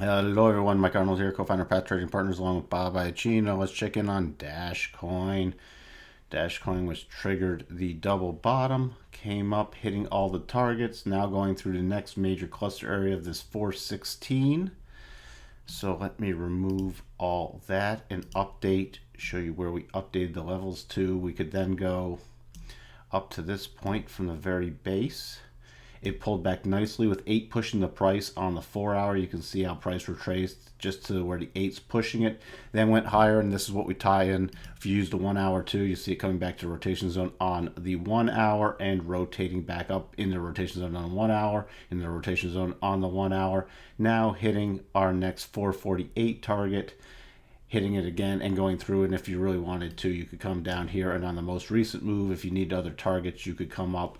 Hello everyone, Mike Arnold here, co-founder of Path Trading Partners along with Bob Iacino. Let's check in on Dashcoin. Dashcoin was triggered the double bottom, came up hitting all the targets, now going through the next major cluster area of this 416. So let me remove all that and update, show you where we updated the levels to. We could then go up to this point from the very base. It pulled back nicely with 8 pushing the price on the 4 hour. You can see how price retraced just to where the 8's pushing it. Then went higher, and this is what we tie in. If you use the 1 hour too, you see it coming back to rotation zone on the 1 hour and rotating back up in the rotation zone on the 1 hour, in the rotation zone on the 1 hour. Now hitting our next 448 target, hitting it again and going through. And if you really wanted to, you could come down here, and on the most recent move, if you need other targets, you could come up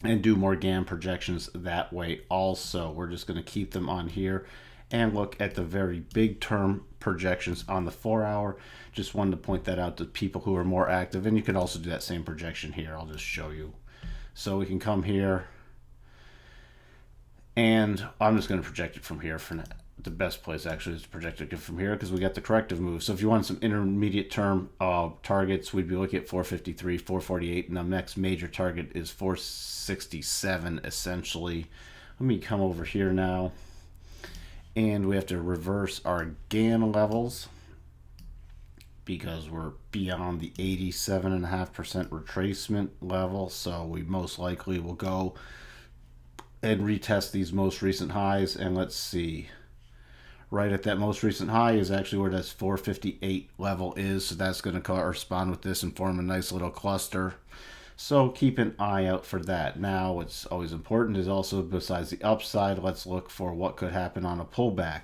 and do more GAN projections that way also. We're just going to keep them on here and look at the very big term projections on the 4 hour. Just wanted to point that out to people who are more active, and you can also do that same projection here. I'll just show you. So we can come here, and I'm just going to project it from here for now. The best place actually is to project it from here because we got the corrective move. So if you want some intermediate term targets, we'd be looking at 453, 448, and the next major target is 467 essentially. Let me come over here now, and we have to reverse our GAN levels because we're beyond the 87.5% retracement level. So we most likely will go and retest these most recent highs, and let's see. Right at that most recent high is actually where this 458 level is. So that's going to correspond with this and form a nice little cluster. So keep an eye out for that. Now, what's always important is also, besides the upside, let's look for what could happen on a pullback.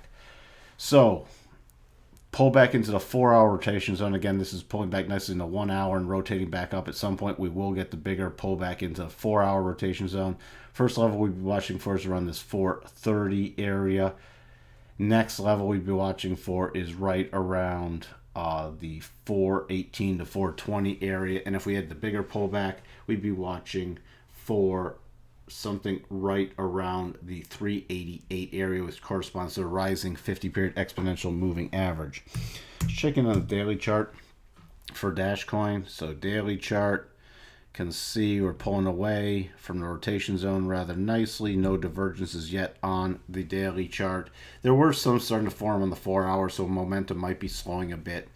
So pull back into the 4 hour rotation zone. Again, this is pulling back nicely in the 1 hour and rotating back up. At some point, we will get the bigger pullback into the 4 hour rotation zone. First level we'd be watching for is around this 430 area. Next level we'd be watching for is right around the 418 to 420 area. And if we had the bigger pullback, we'd be watching for something right around the 388 area, which corresponds to a rising 50-period exponential moving average. Checking on the daily chart for Dashcoin. So daily chart, can see we're pulling away from the rotation zone rather nicely. No divergences yet on the daily chart. There were some starting to form on the 4 hour, so momentum might be slowing a bit.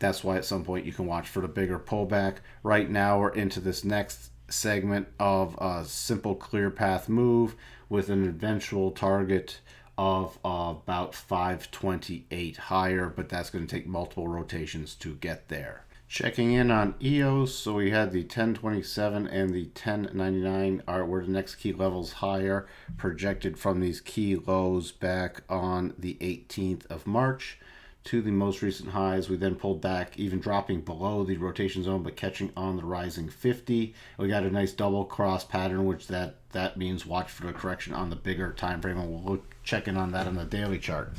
That's why at some point you can watch for the bigger pullback. Right now we're into this next segment of a simple clear path move with an eventual target of about 528 higher, but that's going to take multiple rotations to get there. Checking in on EOS, so we had the 1027 and the 1099 were the next key levels higher, projected from these key lows back on the 18th of March to the most recent highs. We then pulled back, even dropping below the rotation zone, but catching on the rising 50. We got a nice double cross pattern, which that means watch for the correction on the bigger time frame, and we'll check in on that on the daily chart.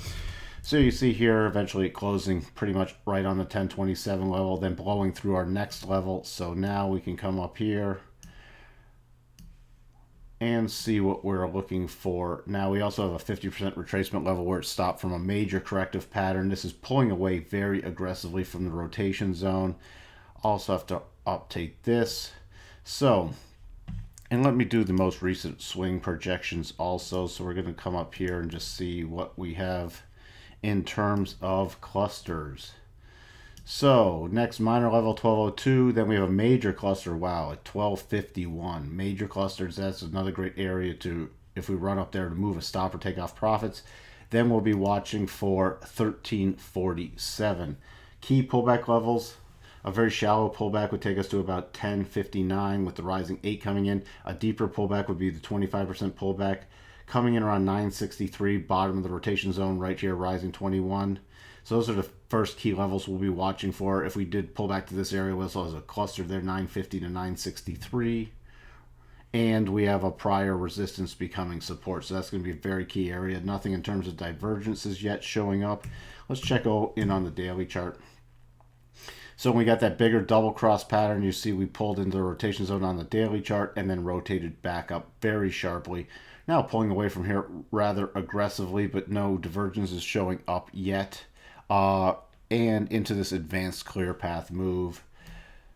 So you see here eventually closing pretty much right on the 1027 level, then blowing through our next level. So now we can come up here and see what we're looking for. Now we also have a 50% retracement level where it stopped from a major corrective pattern. This is pulling away very aggressively from the rotation zone. Also have to update this. So, and let me do the most recent swing projections also. So we're going to come up here and just see what we have in terms of clusters. So next minor level 1202, then we have a major cluster, wow, at 1251. Major clusters, that's another great area to, if we run up there, to move a stop or take off profits. Then we'll be watching for 1347. Key pullback levels, a very shallow pullback would take us to about 1059 with the rising 8 coming in. A deeper pullback would be the 25% pullback coming in around 963, bottom of the rotation zone right here, rising 21. So those are the first key levels we'll be watching for. If we did pull back to this area, we also have a cluster there, 950 to 963. And we have a prior resistance becoming support. So that's going to be a very key area. Nothing in terms of divergences yet showing up. Let's check in on the daily chart. So when we got that bigger double cross pattern, you see we pulled into the rotation zone on the daily chart and then rotated back up very sharply Now pulling away from here rather aggressively, but no divergence is showing up yet. And into this advanced clear path move.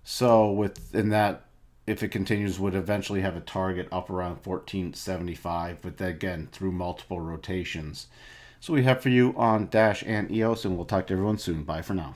So within that, if it continues, would eventually have a target up around 1475, but then again through multiple rotations. So we have for you on Dash and EOS, and we'll talk to everyone soon. Bye for now.